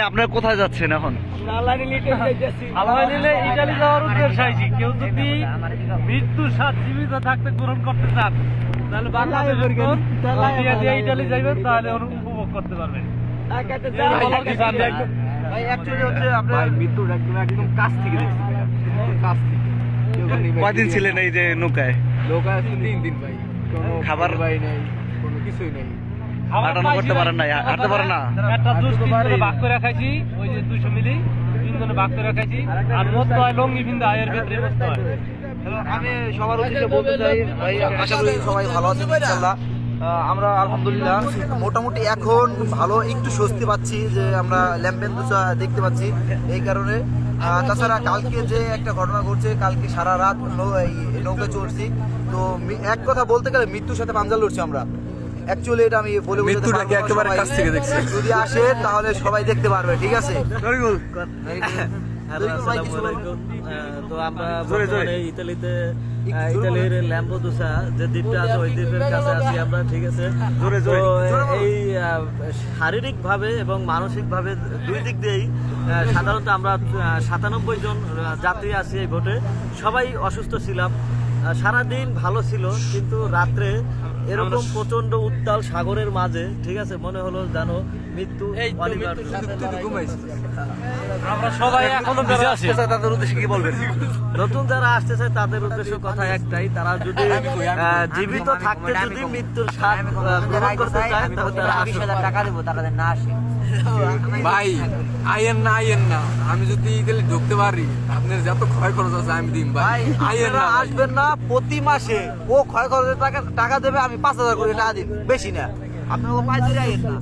আপনার কোথায় যাচ্ছেন এখন? ইটালি যাওয়ার উদ্দেশ্য আইছি। কেউ যদি মৃত্যুর স্বাদ জীবিত থাকতে গ্রহণ করতে চান তাহলে বাংলাদেশের ইটালি যাইবেন, তাহলে উপভোগ করতে পারবেন। কয়দিন ছিলেন এই যে নৌকায়? নৌকায় 3 দিন ভাই। খাবার ভাই নাই, কোনো কিছুই নাই। হাঁটানো করতে পারেন না, হাঁটতে পারেন না। একটা জুস ভাগ করে খাইছি, ওই যে 200 মিলি 3 জনে ভাগ করে খাইছি। আর মস্ত হয় লঙ্গি বিন্দা এর ভিতরে মস্ত হয়। আমি সবার উদ্দেশ্যে বলতে চাই ভাই, আশা করি সবাই ভালো আছেন ইনশাআল্লাহ। আমরা আলহামদুলিল্লাহ মোটামুটি এখন ভালো একটু স্বস্তি পাচ্ছি যে আমরা ল্যাম্পেন্দুসা দেখতে পাচ্ছি এই কারণে। তাছাড়া কালকে যে একটা ঘটনা ঘটছে, কালকে সারা রাত নৌকা চড়ছি, তো এক কথা বলতে গেলে মৃত্যুর সাথে পাঞ্জা লড়ছি আমরা। অ্যাকচুয়ালি এটা আমি বলে মৃত্যুটাকে একেবারে কাছ থেকে দেখছি। যদি আসে তাহলে সবাই দেখতে পারবে, ঠিক আছে? তো আমরা ইতালির ল্যাম্পেদুসা যে দ্বীপটা আছে ওই দ্বীপের কাছে আছি আমরা, ঠিক আছে? তো এই শারীরিক ভাবে এবং মানসিক ভাবে দুই দিক দিয়েই সাধারণত আমরা 97 জন যাত্রী আছি এই বোটে। সবাই অসুস্থ ছিলাম, সারাদিন ভালো ছিল, কিন্তু রাত্রে এরকম প্রচন্ড উত্তাল সাগরের মাঝে, ঠিক আছে, মনে হলো জানো মৃত্যু অনিবার্য। আমরা সবাই এখনো বেঁচে আছি। তাদের উদ্দেশ্যে কি বলবেন? নতুন যারা আসতে চায় তাদের উদ্দেশ্য কথা একটাই, তারা যদি জীবিত থাকতে যদি মৃত্যুর স্বাদ গ্রহণ করতে চায় তাহলে তারা 20,000 টাকা দেবো, তারা না আসে। ভাই আইয়েন না, আমি যদি গেলে ঢুকতে পারি আপনার যত ক্ষয় খরচ আছে আমি দিন ভাই। আইয়েন না, আসবেন না। প্রতি মাসে ও ক্ষয় খরচের টাকা দেবে, আমি 5,000 করে টাকা দিন, বেশি না। আপনার পাইতে আইয়েন না।